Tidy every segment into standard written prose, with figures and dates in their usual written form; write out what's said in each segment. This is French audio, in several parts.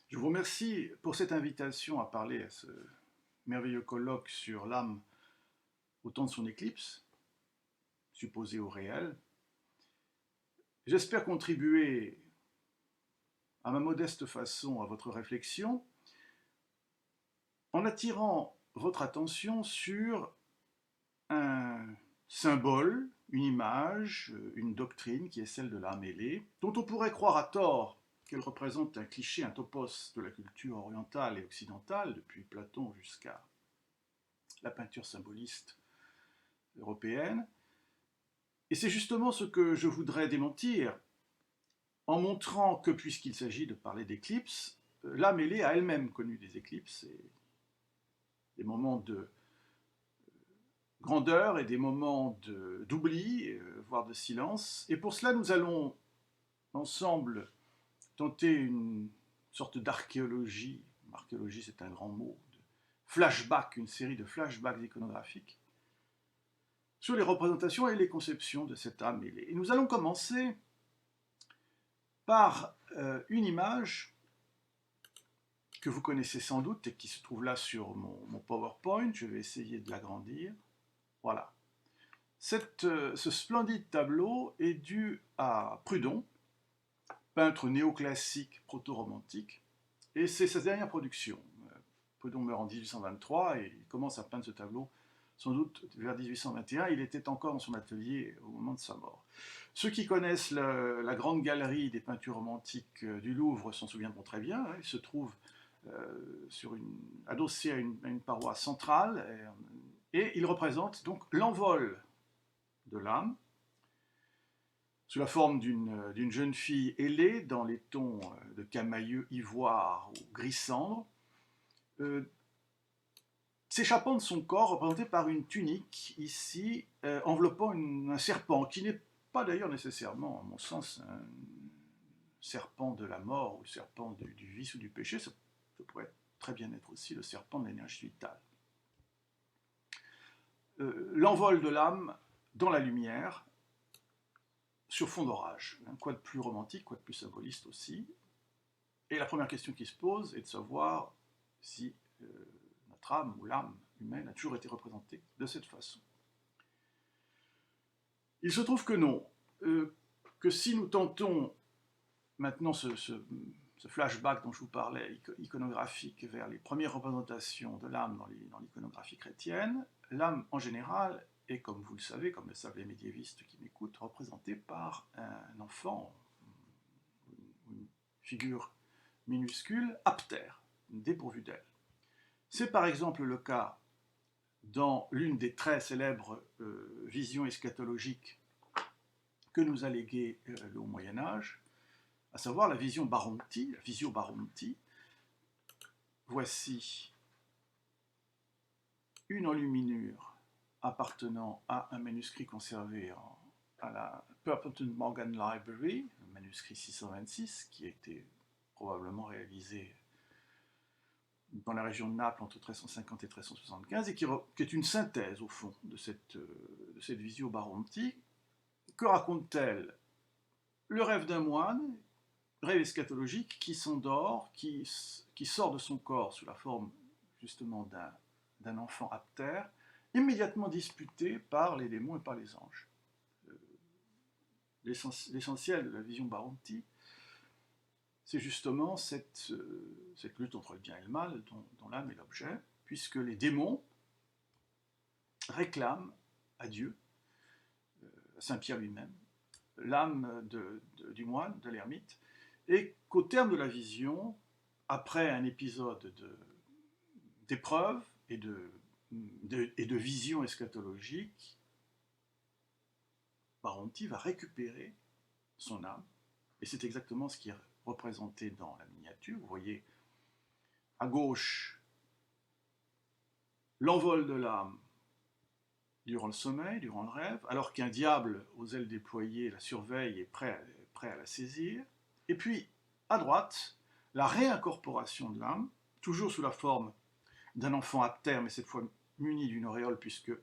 Je vous remercie pour cette invitation à parler à ce merveilleux colloque sur l'âme au temps de son éclipse, supposée au réel. J'espère contribuer à ma modeste façon à votre réflexion en attirant votre attention sur un symbole, une image, une doctrine qui est celle de l'âme ailée, dont on pourrait croire à tort qu'elle représente un cliché, un topos de la culture orientale et occidentale, depuis Platon jusqu'à la peinture symboliste européenne. Et c'est justement ce que je voudrais démentir en montrant que, puisqu'il s'agit de parler d'éclipses, l'âme ailée a elle-même connu des éclipses et des moments de grandeur et des moments d'oubli, voire de silence. Et pour cela, nous allons ensemble tenter une sorte d'archéologie. Archéologie, c'est un grand mot. De flashback, une série de flashbacks iconographiques sur les représentations et les conceptions de cette âme ailée. Et nous allons commencer par une image que vous connaissez sans doute et qui se trouve là sur mon PowerPoint. Je vais essayer de l'agrandir. Voilà. Ce splendide tableau est dû à Prudhon, peintre néoclassique proto-romantique, et c'est sa dernière production. Prudhon meurt en 1823 et il commence à peindre ce tableau sans doute vers 1821. Il était encore dans son atelier au moment de sa mort. Ceux qui connaissent la grande galerie des peintures romantiques du Louvre s'en souviendront très bien. Hein. Il se trouve adossé à une paroi centrale et il représente donc l'envol de l'âme sous la forme d'une jeune fille ailée dans les tons de camailleux ivoire ou gris cendre, s'échappant de son corps, représenté par une tunique, ici, enveloppant un serpent, qui n'est pas d'ailleurs nécessairement, à mon sens, un serpent de la mort ou le serpent du vice ou du péché, ça pourrait très bien être aussi le serpent de l'énergie vitale. L'envol de l'âme dans la lumière, sur fond d'orage. Quoi de plus romantique, quoi de plus symboliste aussi. Et la première question qui se pose est de savoir si notre âme ou l'âme humaine a toujours été représentée de cette façon. Il se trouve que non, que si nous tentons maintenant ce flashback dont je vous parlais, iconographique, vers les premières représentations de l'âme dans l'iconographie chrétienne, l'âme en général est, comme vous le savez, comme le savent les médiévistes qui m'écoutent, représentée par un enfant, une figure minuscule, aptère, dépourvue d'aile. C'est par exemple le cas dans l'une des très célèbres visions eschatologiques que nous a légué le Haut Moyen-Âge, à savoir la vision Baronti, la visio Baronti. Voici une enluminure appartenant à un manuscrit conservé à la Purponton Morgan Library, le manuscrit 626, qui a été probablement réalisé dans la région de Naples entre 1350 et 1375, et qui est une synthèse, au fond, de cette visio Baronti. Que raconte-t-elle? Le rêve d'un moine, rêve eschatologique, qui s'endort, qui sort de son corps sous la forme, justement, d'un enfant aptère, immédiatement disputé par les démons et par les anges. L'essentiel de la vision Baronti, c'est justement cette lutte entre le bien et le mal dont l'âme est l'objet, puisque les démons réclament à Dieu, à Saint Pierre lui-même, l'âme du moine, de l'ermite, et qu'au terme de la vision, après un épisode d'épreuve et de vision eschatologique, Baronti va récupérer son âme, et c'est exactement ce qui est représenté dans la miniature. Vous voyez à gauche l'envol de l'âme durant le sommeil, durant le rêve, alors qu'un diable aux ailes déployées la surveille et prêt à la saisir. Et puis, à droite, la réincorporation de l'âme, toujours sous la forme d'un enfant aptère, mais cette fois muni d'une auréole, puisque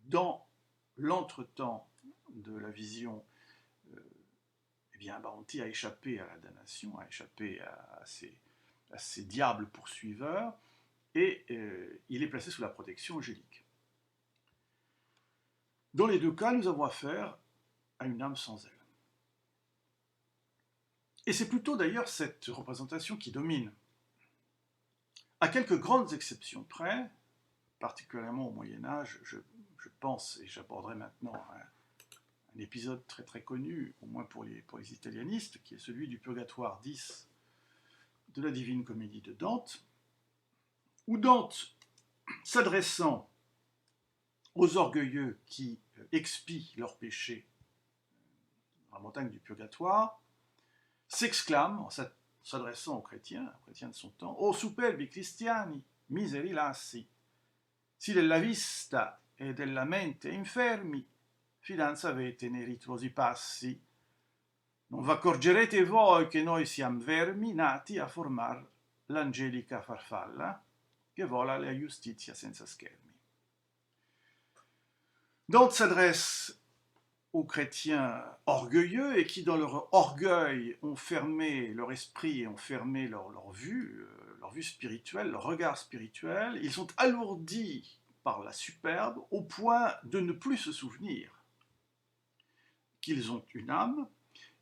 dans l'entretemps de la vision, bien, Baronti a échappé à la damnation, a échappé à ces diables poursuiveurs, et il est placé sous la protection angélique. Dans les deux cas, nous avons affaire à une âme sans elle. Et c'est plutôt d'ailleurs cette représentation qui domine. À quelques grandes exceptions près, particulièrement au Moyen-Âge, je pense, et j'aborderai maintenant un épisode très très connu, au moins pour les italianistes, qui est celui du Purgatoire 10 de la Divine Comédie de Dante, où Dante, s'adressant aux orgueilleux qui expient leurs péchés dans la montagne du Purgatoire, s'exclame, en s'adressant aux chrétiens de son temps, « O superbi cristiani, miseri lassi, si della vista e della mente infermi, fidanza avete nei rituosi passi. Non v'accorgerete voi che noi siamo vermi nati a formar l'angelica farfalla che vola la giustizia senza schermi. » Dante s'adresse aux chrétiens orgueilleux et qui, dans leur orgueil, ont fermé leur esprit et ont fermé leur vue spirituelle, leur regard spirituel. Ils sont alourdis par la superbe au point de ne plus se souvenir qu'ils ont une âme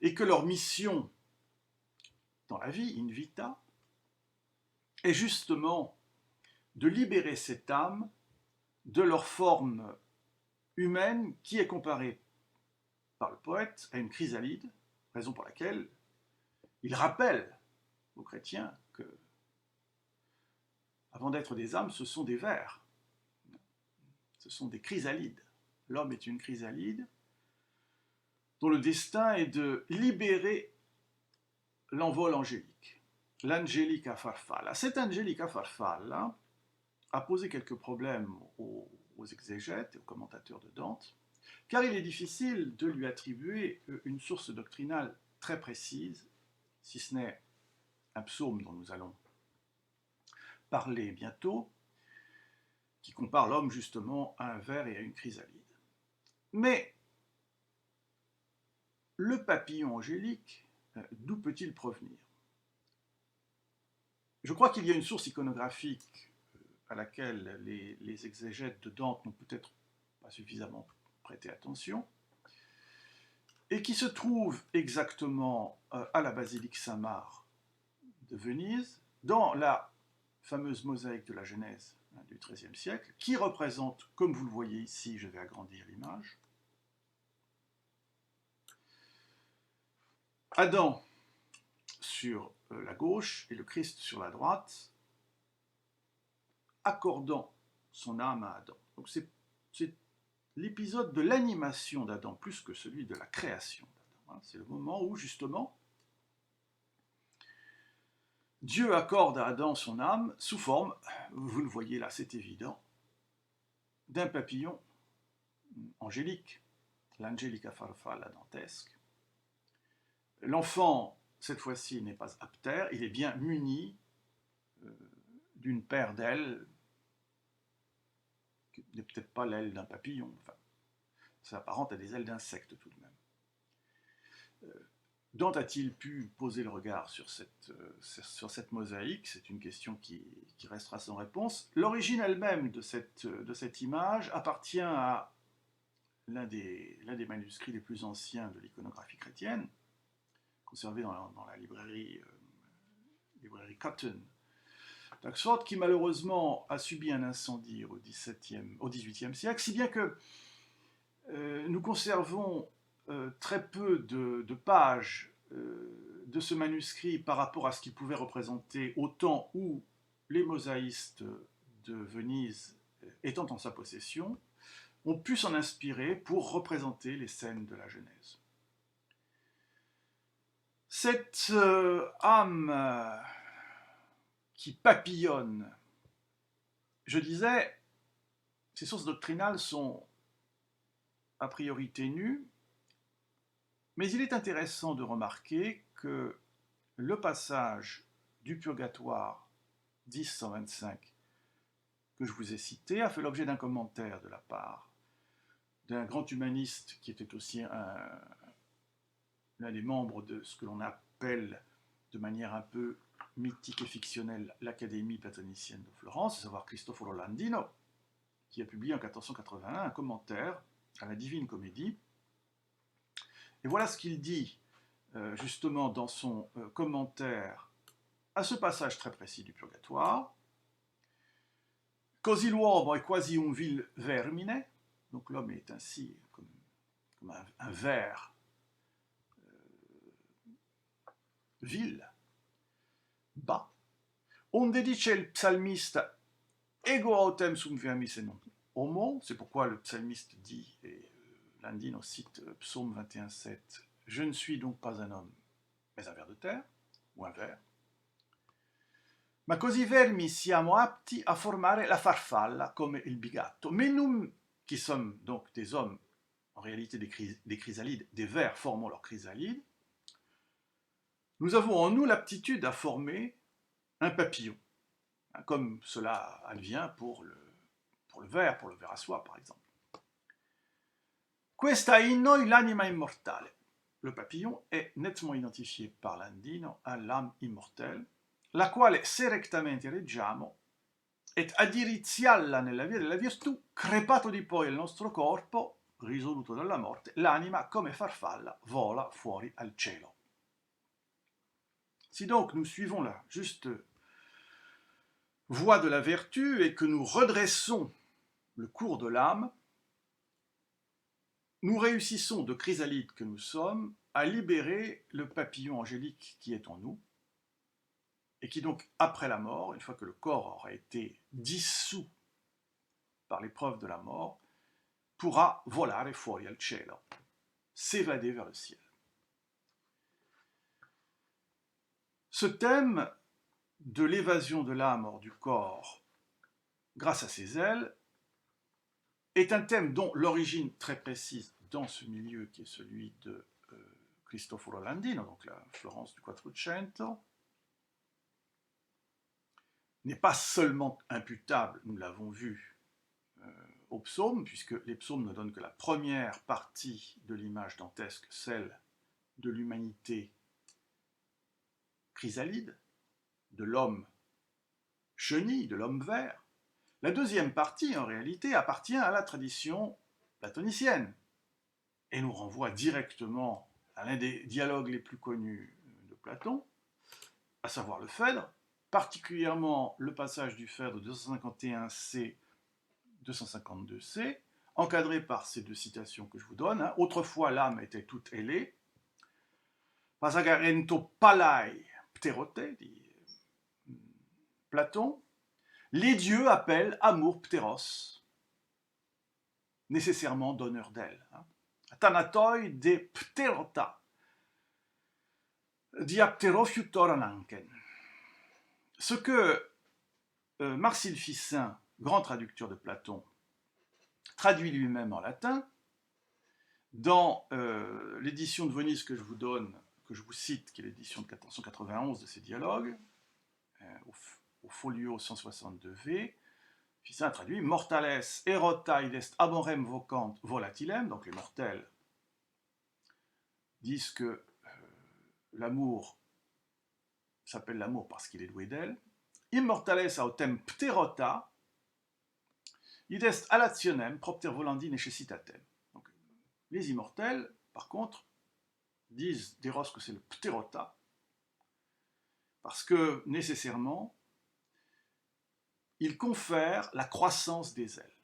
et que leur mission dans la vie, in vita, est justement de libérer cette âme de leur forme humaine qui est comparée par le poète à une chrysalide, raison pour laquelle il rappelle aux chrétiens que, avant d'être des âmes, ce sont des vers, ce sont des chrysalides. L'homme est une chrysalide dont le destin est de libérer l'envol angélique, l'angelica farfalla. Cette angelica farfalla a posé quelques problèmes aux exégètes et aux commentateurs de Dante, car il est difficile de lui attribuer une source doctrinale très précise, si ce n'est un psaume dont nous allons parler bientôt, qui compare l'homme justement à un ver et à une chrysalide. Mais le papillon angélique, d'où peut-il provenir? Je crois qu'il y a une source iconographique à laquelle les exégètes de Dante n'ont peut-être pas suffisamment prêté attention, et qui se trouve exactement à la basilique Saint-Marc de Venise, dans la fameuse mosaïque de la Genèse du XIIIe siècle, qui représente, comme vous le voyez ici, je vais agrandir l'image, Adam sur la gauche et le Christ sur la droite, accordant son âme à Adam. Donc c'est l'épisode de l'animation d'Adam plus que celui de la création d'Adam. C'est le moment où, justement, Dieu accorde à Adam son âme sous forme, vous le voyez là, c'est évident, d'un papillon angélique, l'angelica farfalla dantesque. L'enfant, cette fois-ci, n'est pas aptère, il est bien muni d'une paire d'ailes, qui n'est peut-être pas l'aile d'un papillon, enfin, ça s'apparente à des ailes d'insectes tout de même. Dante a-t-il pu poser le regard sur cette mosaïque? C'est une question qui restera sans réponse. L'origine elle-même de cette image appartient à l'un des manuscrits les plus anciens de l'iconographie chrétienne, conservé dans la librairie Cotton d'Oxford, qui malheureusement a subi un incendie au XVIIIe siècle, si bien que nous conservons très peu de pages de ce manuscrit par rapport à ce qu'il pouvait représenter au temps où les mosaïstes de Venise, étant en sa possession, ont pu s'en inspirer pour représenter les scènes de la Genèse. Cette âme qui papillonne, je disais, ces sources doctrinales sont a priori ténues, mais il est intéressant de remarquer que le passage du Purgatoire 10-125 que je vous ai cité a fait l'objet d'un commentaire de la part d'un grand humaniste qui était aussi l'un des membres de ce que l'on appelle de manière un peu mythique et fictionnelle l'Académie platonicienne de Florence, à savoir Cristoforo Landino, qui a publié en 1481 un commentaire à la Divine Comédie. Et voilà ce qu'il dit justement dans son commentaire à ce passage très précis du Purgatoire. Così l'uomo è quasi un vil vermine, donc l'homme est ainsi comme un ver vil, bas. Onde dice il psalmista ego autem sum vermis et non homo, c'est pourquoi le psalmiste dit, et Landino cite Psaume 21,7, je ne suis donc pas un homme, mais un ver de terre, ou un ver. Ma così vermi siamo apti a formare la farfalla come il bigatto. Mais nous, qui sommes donc des hommes, en réalité des chrysalides, des vers formant leurs chrysalides, nous avons en nous l'aptitude à former un papillon, comme cela advient pour le ver à soie par exemple. Questa in noi l'anima immortale. Le papillon est nettement identifié par Landino à l'âme immortelle, la quale se rectamente reggiamo et adirizialla nella via della virtù, crepato di poi il nostro corpo, risoluto dalla morte, l'anima come farfalla vola fuori al cielo. Si donc nous suivons la juste voie de la vertu et que nous redressons le cours de l'âme, nous réussissons de chrysalides que nous sommes à libérer le papillon angélique qui est en nous, et qui donc, après la mort, une fois que le corps aura été dissous par l'épreuve de la mort, pourra volare fuori al cielo, s'évader vers le ciel. Ce thème de l'évasion de l'âme hors du corps grâce à ses ailes est un thème dont l'origine très précise dans ce milieu qui est celui de Cristoforo Landino, donc la Florence du Quattrocento, n'est pas seulement imputable, nous l'avons vu, aux psaumes, puisque les psaumes ne donnent que la première partie de l'image dantesque, celle de l'humanité chrysalide, de l'homme chenille, de l'homme vert. La deuxième partie, en réalité, appartient à la tradition platonicienne et nous renvoie directement à l'un des dialogues les plus connus de Platon, à savoir le Phèdre, particulièrement le passage du Phèdre 251c, 252c, encadré par ces deux citations que je vous donne. Autrefois, l'âme était toute ailée. Pasagarento palai pterote, dit Platon. Les dieux appellent amour pteros, nécessairement donneur d'elle. Thanatoi de pterota, diapterophiutor ananken. Ce que Marcille Ficin, grand traducteur de Platon, traduit lui-même en latin, dans l'édition de Venise que je vous donne, que je vous cite, qui est l'édition de 1491 de ces dialogues, au folio 162v, Ficin a traduit Mortales erota id est amorem vocant volatilem, donc les mortels disent que l'amour s'appelle l'amour parce qu'il est doué d'elle. Immortales autem pterota id est alationem propter volandi necessitatem. Donc, les immortels, par contre, disent d'Eros que c'est le pterota, parce que nécessairement, il confère la croissance des ailes.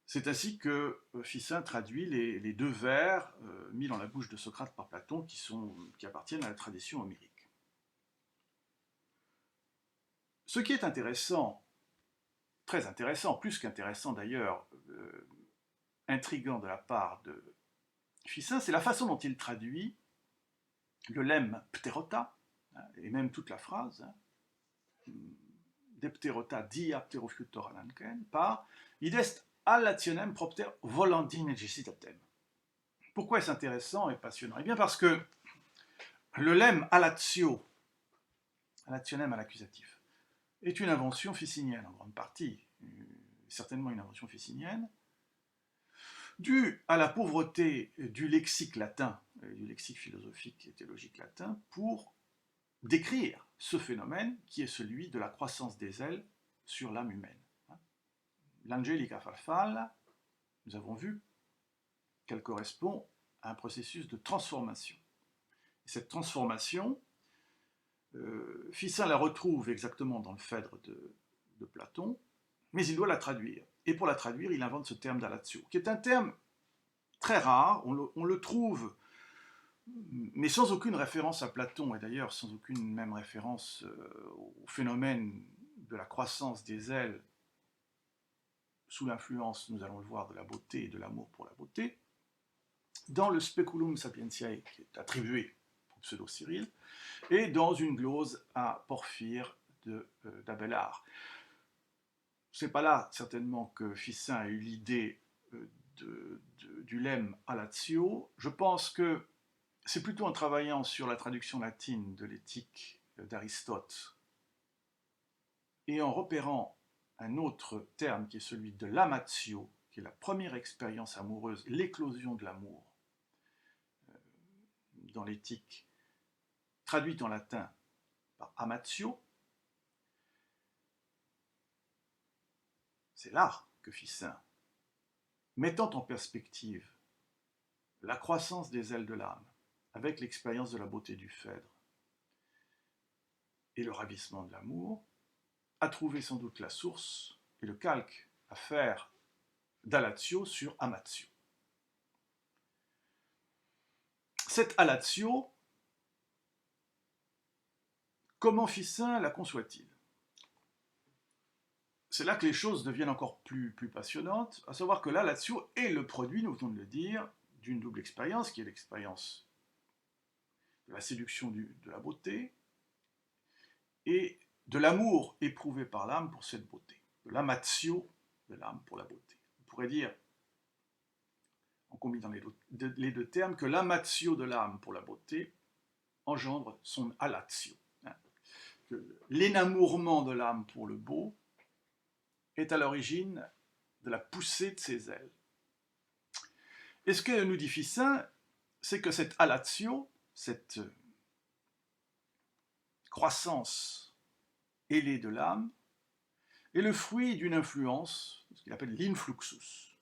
C'est ainsi que Ficin traduit les deux vers mis dans la bouche de Socrate par Platon qui appartiennent à la tradition homérique. Ce qui est intéressant, très intéressant, plus qu'intéressant d'ailleurs, intriguant de la part de Ficin, c'est la façon dont il traduit le lemme pterota, et même toute la phrase, de pterota dia pterophiutor ananken, par id est alationem propter volandi necessitatem. Pourquoi est-ce intéressant et passionnant? Eh bien parce que le lemme alatio, alationem à l'accusatif, est une invention ficinienne en grande partie, certainement une invention ficinienne, dû à la pauvreté du lexique latin, du lexique philosophique et théologique latin, pour décrire ce phénomène qui est celui de la croissance des ailes sur l'âme humaine. L'angelica farfalla, nous avons vu qu'elle correspond à un processus de transformation. Et cette transformation, Ficin la retrouve exactement dans le Phèdre de Platon, mais il doit la traduire. Et pour la traduire, il invente ce terme d'alatio, qui est un terme très rare, on le trouve, mais sans aucune référence à Platon, et d'ailleurs sans aucune même référence au phénomène de la croissance des ailes sous l'influence, nous allons le voir, de la beauté et de l'amour pour la beauté, dans le Speculum Sapientiae, qui est attribué au pseudo-Cyril, et dans une glose à Porphyre d'Abélard. Ce n'est pas là, certainement, que Ficin a eu l'idée du lemme alatio. Je pense que c'est plutôt en travaillant sur la traduction latine de l'éthique d'Aristote et en repérant un autre terme qui est celui de l'amatio, qui est la première expérience amoureuse, l'éclosion de l'amour, dans l'éthique, traduite en latin par amatio. C'est là que Ficin, mettant en perspective la croissance des ailes de l'âme avec l'expérience de la beauté du Phèdre et le ravissement de l'amour, a trouvé sans doute la source et le calque à faire d'alatio sur amatio. Cette alatio, comment Ficin la conçoit-il? C'est là que les choses deviennent encore plus passionnantes, à savoir que l'alatio est le produit, nous venons de le dire, d'une double expérience, qui est l'expérience de la séduction de la beauté et de l'amour éprouvé par l'âme pour cette beauté, de l'amatio de l'âme pour la beauté. On pourrait dire, en combinant les deux termes, que l'amatio de l'âme pour la beauté engendre son alatio. Que l'énamourement de l'âme pour le beau est à l'origine de la poussée de ses ailes. Et ce que nous dit Ficin, c'est que cette alatio, cette croissance ailée de l'âme, est le fruit d'une influence, ce qu'il appelle l'influxus.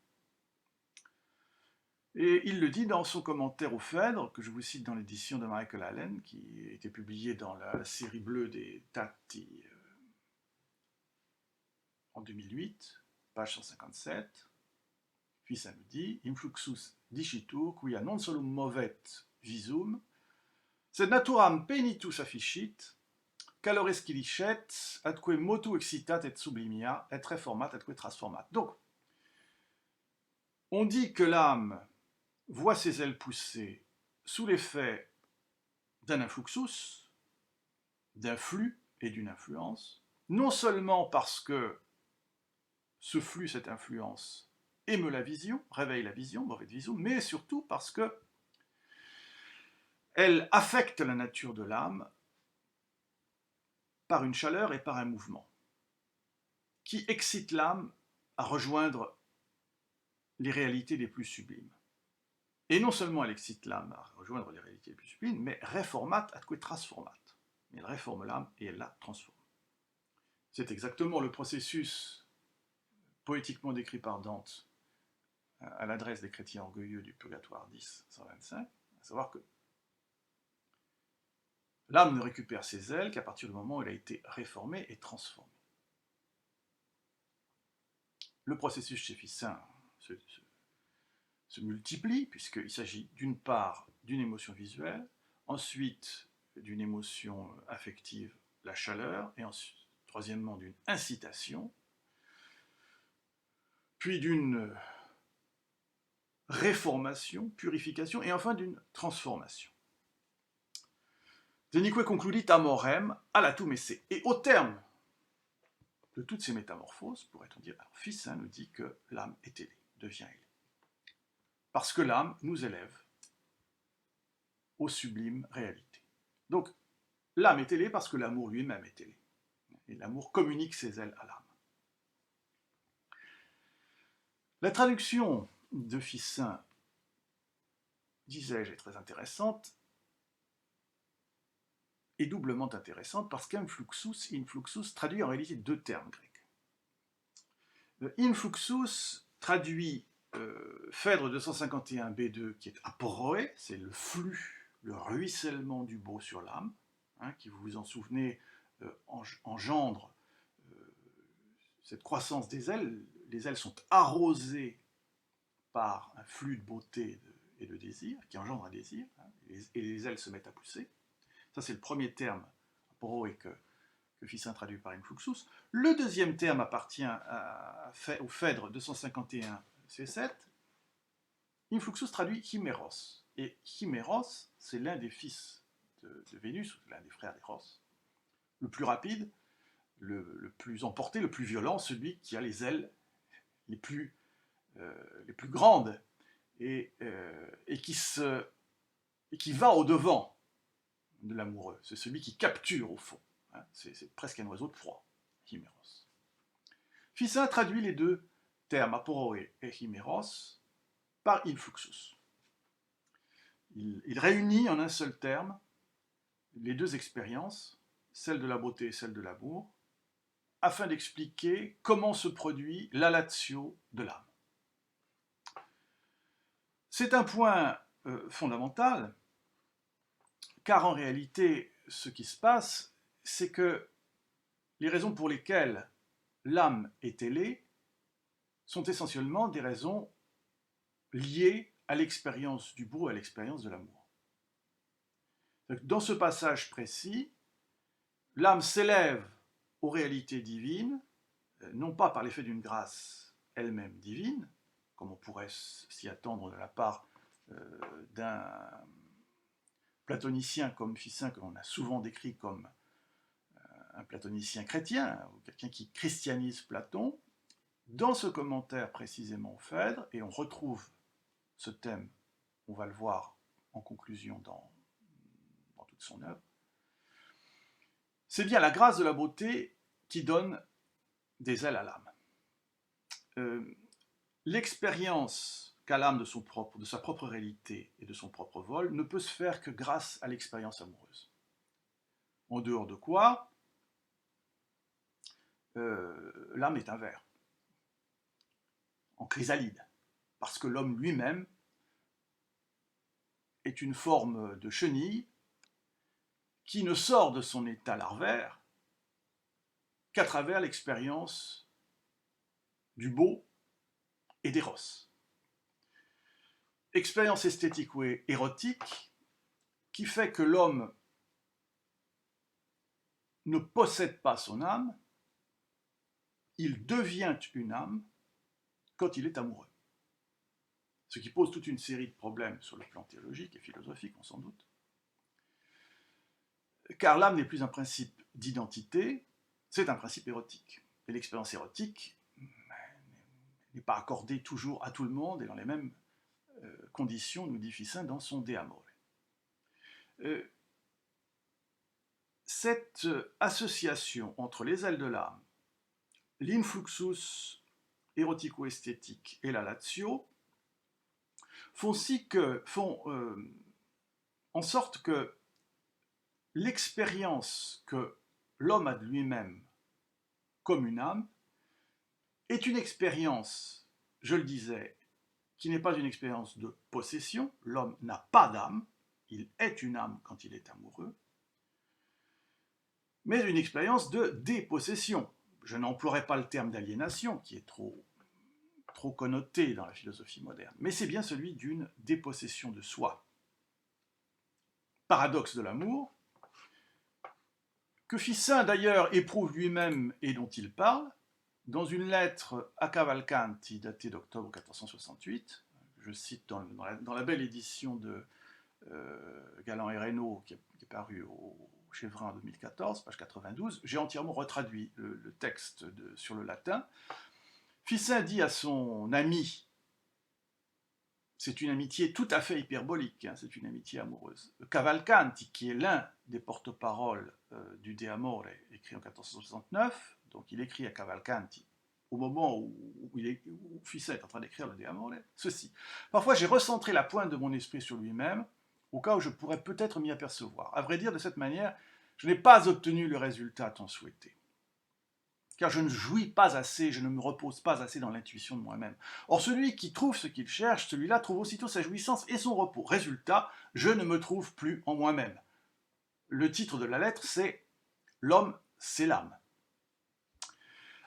Et il le dit dans son commentaire au Phèdre, que je vous cite dans l'édition de Michael Allen, qui a été publiée dans la série bleue des Tatti en 2008, page 157. Puis ça nous dit, influxus dicitur, quia non solum movet visum, sed naturam penitus afficit, calores licet, atque motu excitat et sublimia, et reformat, atque transformat. Donc, on dit que l'âme voit ses ailes pousser sous l'effet d'un influxus, d'un flux et d'une influence, non seulement parce que ce flux, cette influence, émeut la vision, réveille la vision, mauvaise vision, mais surtout parce que elle affecte la nature de l'âme par une chaleur et par un mouvement, qui excite l'âme à rejoindre les réalités les plus sublimes. Et non seulement elle excite l'âme à rejoindre les réalités les plus sublimes, mais reformat atque transformat. Elle réforme l'âme et elle la transforme. C'est exactement le processus poétiquement décrit par Dante à l'adresse des chrétiens orgueilleux du Purgatoire 10, 125, à savoir que l'âme ne récupère ses ailes qu'à partir du moment où elle a été réformée et transformée. Le processus chez Ficin se multiplie, puisqu'il s'agit d'une part d'une émotion visuelle, ensuite d'une émotion affective, la chaleur, et ensuite, troisièmement, d'une incitation, puis d'une réformation, purification, et enfin d'une transformation. Denique concludit amorem alatum esse. Et au terme de toutes ces métamorphoses, pourrait-on dire, alors Ficin nous dit que l'âme est ailée, devient ailée. Parce que l'âme nous élève aux sublimes réalités. Donc, l'âme est ailée parce que l'amour lui-même est ailé. Et l'amour communique ses ailes à l'âme. La traduction de Ficin, disais-je, est très intéressante, et doublement intéressante parce qu'influxus traduit en réalité deux termes grecs. Influxus traduit Phèdre 251b2 qui est aporoé, c'est le flux, le ruissellement du beau sur l'âme, hein, qui, vous vous en souvenez, engendre cette croissance des ailes. Les ailes sont arrosées par un flux de beauté et de désir, qui engendre un désir, hein, et les ailes se mettent à pousser. Ça, c'est le premier terme, aporoé, que Ficin traduit par influxus. Le deuxième terme appartient au Phèdre 251 C7. Influxus traduit chiméros. Et chiméros, c'est l'un des fils de Vénus, l'un des frères d'Eros, le plus rapide, le plus emporté, le plus violent, celui qui a les ailes les plus grandes et qui va au-devant de l'amoureux. C'est celui qui capture au fond. Hein, c'est presque un oiseau de proie, chiméros. Ficin traduit les deux termes, aporoé et chiméros, par influxus. Il réunit en un seul terme les deux expériences, celle de la beauté et celle de l'amour, afin d'expliquer comment se produit l'alatio de l'âme. C'est un point fondamental, car en réalité, ce qui se passe, c'est que les raisons pour lesquelles l'âme est ailée sont essentiellement des raisons liées à l'expérience du beau et à l'expérience de l'amour. Dans ce passage précis, l'âme s'élève aux réalités divines, non pas par l'effet d'une grâce elle-même divine, comme on pourrait s'y attendre de la part d'un platonicien comme Ficin, que l'on a souvent décrit comme un platonicien chrétien, ou quelqu'un qui christianise Platon. Dans ce commentaire précisément au Phèdre, et on retrouve ce thème, on va le voir en conclusion dans toute son œuvre, c'est bien la grâce de la beauté qui donne des ailes à l'âme. L'expérience qu'a l'âme de sa propre réalité et de son propre vol ne peut se faire que grâce à l'expérience amoureuse. En dehors de quoi, l'âme est un ver, en chrysalide, parce que l'homme lui-même est une forme de chenille qui ne sort de son état larvaire qu'à travers l'expérience du beau et d'Eros. Expérience esthétique ou érotique qui fait que l'homme ne possède pas son âme, il devient une âme quand il est amoureux. Ce qui pose toute une série de problèmes sur le plan théologique et philosophique, on s'en doute. Car l'âme n'est plus un principe d'identité, c'est un principe érotique. Et l'expérience érotique n'est pas accordée toujours à tout le monde et dans les mêmes conditions, nous dit Ficin dans son De Amore. Cette association entre les ailes de l'âme, l'influxus érotico-esthétique et la latio, font en sorte que l'expérience que l'homme a de lui-même comme une âme est une expérience, je le disais, qui n'est pas une expérience de possession. L'homme n'a pas d'âme, il est une âme quand il est amoureux, mais une expérience de dépossession. Je n'emploierai pas le terme d'aliénation, qui est trop connoté dans la philosophie moderne, mais c'est bien celui d'une dépossession de soi. Paradoxe de l'amour, que Ficin d'ailleurs éprouve lui-même et dont il parle, dans une lettre à Cavalcanti datée d'octobre 1468, je cite dans la belle édition de Galland et Reynaud qui est parue au Chevrin en 2014, page 92, j'ai entièrement retraduit le texte sur le latin. Ficin dit à son ami, c'est une amitié tout à fait hyperbolique, hein, c'est une amitié amoureuse, Cavalcanti, qui est l'un des porte-paroles du De Amore, écrit en 1469, donc il écrit à Cavalcanti au moment où Ficin est en train d'écrire le De Amore, ceci. Parfois, j'ai recentré la pointe de mon esprit sur lui-même, au cas où je pourrais peut-être m'y apercevoir. À vrai dire, de cette manière, je n'ai pas obtenu le résultat tant souhaité. Car je ne jouis pas assez, je ne me repose pas assez dans l'intuition de moi-même. Or, celui qui trouve ce qu'il cherche, celui-là trouve aussitôt sa jouissance et son repos. Résultat, je ne me trouve plus en moi-même. Le titre de la lettre, c'est « L'homme, c'est l'âme ».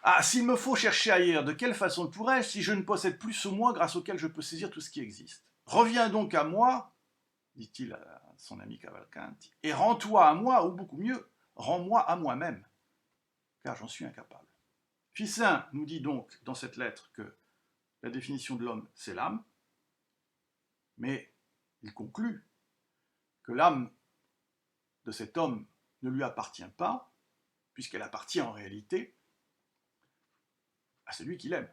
Ah, s'il me faut chercher ailleurs, de quelle façon le pourrais-je si je ne possède plus ce moi grâce auquel je peux saisir tout ce qui existe? Reviens donc à moi, dit-il à son ami Cavalcanti, et rends-toi à moi, ou beaucoup mieux, rends-moi à moi-même, car j'en suis incapable. Ficin nous dit donc dans cette lettre que la définition de l'homme, c'est l'âme, mais il conclut que l'âme de cet homme ne lui appartient pas, puisqu'elle appartient en réalité à celui qu'il aime.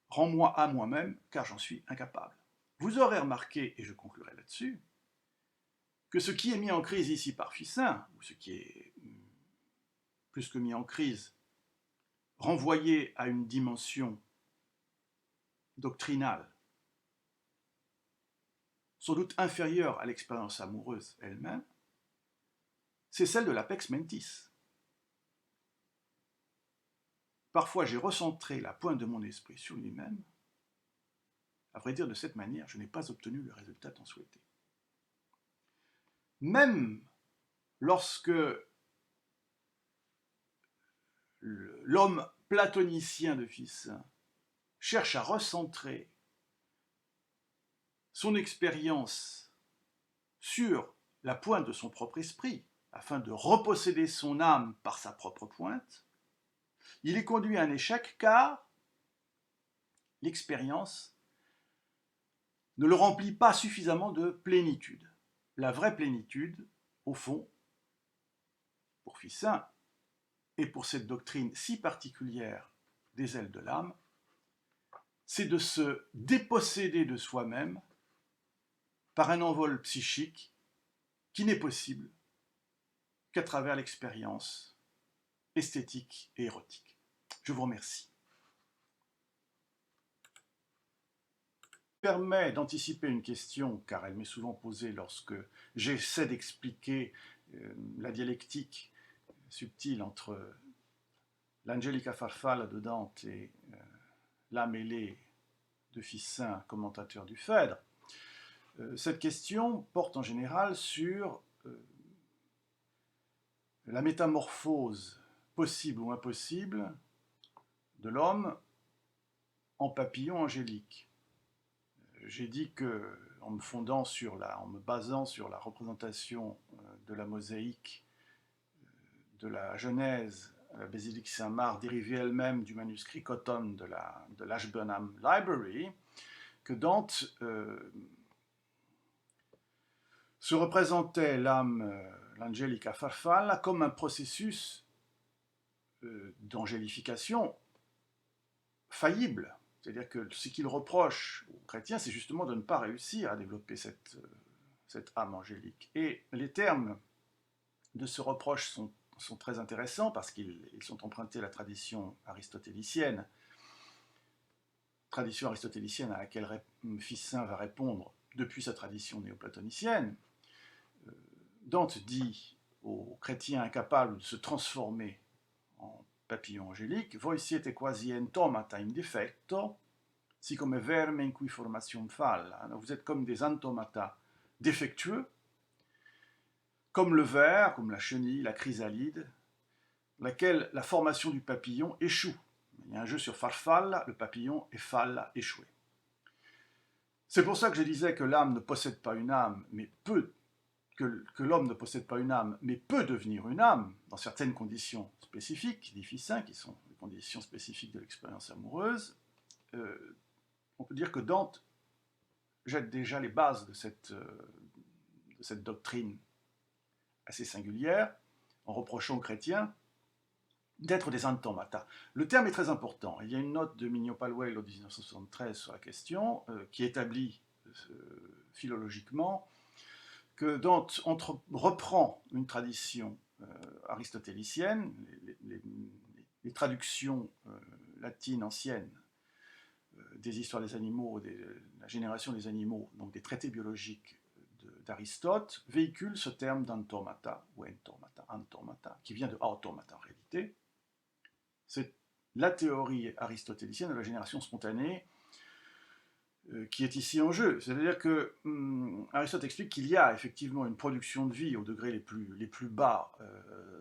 Rends-moi à moi-même, car j'en suis incapable. Vous aurez remarqué, et je conclurai là-dessus, que ce qui est mis en crise ici par Ficin, ou ce qui est plus que mis en crise, renvoyé à une dimension doctrinale, sans doute inférieure à l'expérience amoureuse elle-même, c'est celle de l'apex mentis. Parfois, j'ai recentré la pointe de mon esprit sur lui-même. À vrai dire, de cette manière, je n'ai pas obtenu le résultat tant souhaité. Même lorsque l'homme platonicien de Ficin cherche à recentrer son expérience sur la pointe de son propre esprit, afin de reposséder son âme par sa propre pointe, il est conduit à un échec car l'expérience ne le remplit pas suffisamment de plénitude. La vraie plénitude, au fond, pour Ficin, et pour cette doctrine si particulière des ailes de l'âme, c'est de se déposséder de soi-même par un envol psychique qui n'est possible qu'à travers l'expérience esthétique et érotique. Je vous remercie. Permet d'anticiper une question, car elle m'est souvent posée lorsque j'essaie d'expliquer la dialectique subtile entre l'Angelica Farfalla de Dante et la mêlée de Ficin, commentateur du Phèdre. Cette question porte en général sur la métamorphose possible ou impossible de l'homme en papillon angélique. J'ai dit que, en me basant sur la représentation de la mosaïque de la Genèse à la basilique Saint-Marc, dérivée elle-même du manuscrit Cotton de l'Ashburnham Library, que Dante se représentait l'Angelica Farfalla comme un processus d'angélification faillible. C'est-à-dire que ce qu'il reproche aux chrétiens, c'est justement de ne pas réussir à développer cette âme angélique. Et les termes de ce reproche sont très intéressants parce qu'ils sont empruntés à la tradition aristotélicienne à laquelle Ficin va répondre depuis sa tradition néoplatonicienne. Dante dit aux chrétiens incapables de se transformer en papillon angélique: Voi siete quasi entomata in defecto, si come verme in cui formation falla. Vous êtes comme des entomata défectueux, comme le ver, comme la chenille, la chrysalide, laquelle la formation du papillon échoue. Il y a un jeu sur farfalla, le papillon, et falla, échoué. C'est pour ça que je disais que l'âme ne possède pas une âme, mais que l'homme ne possède pas une âme, mais peut devenir une âme, dans certaines conditions spécifiques, dit Ficin, qui sont les conditions spécifiques de l'expérience amoureuse. On peut dire que Dante jette déjà les bases de cette doctrine assez singulière, en reprochant aux chrétiens d'être des entomata. Le terme est très important. Il y a une note de Mignon Paluello de 1973 sur la question, qui établit philologiquement que Dante reprend une tradition aristotélicienne, les les traductions latines anciennes des histoires des animaux, la génération des animaux, donc des traités biologiques d'Aristote, véhiculent ce terme d'antomata, ou antomata, qui vient de automata en réalité. C'est la théorie aristotélicienne de la génération spontanée qui est ici en jeu. C'est-à-dire que Aristote explique qu'il y a effectivement une production de vie au degré les plus bas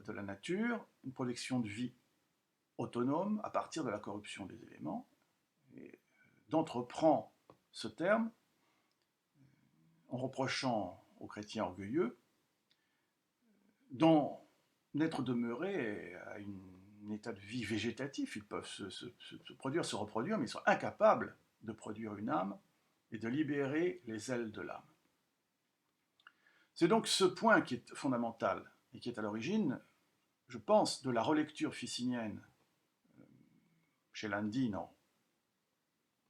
de la nature, une production de vie autonome à partir de la corruption des éléments, et d'entreprend ce terme en reprochant aux chrétiens orgueilleux d'en être demeurés à un état de vie végétatif. Ils peuvent se produire, se reproduire, mais ils sont incapables de produire une âme et de libérer les ailes de l'âme. C'est donc ce point qui est fondamental et qui est à l'origine, je pense, de la relecture ficinienne chez Landino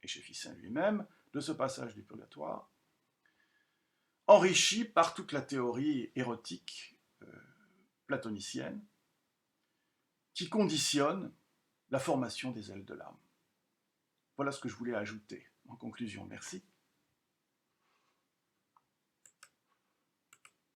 et chez Ficin lui-même de ce passage du purgatoire, enrichi par toute la théorie érotique platonicienne qui conditionne la formation des ailes de l'âme. Voilà ce que je voulais ajouter en conclusion. Merci.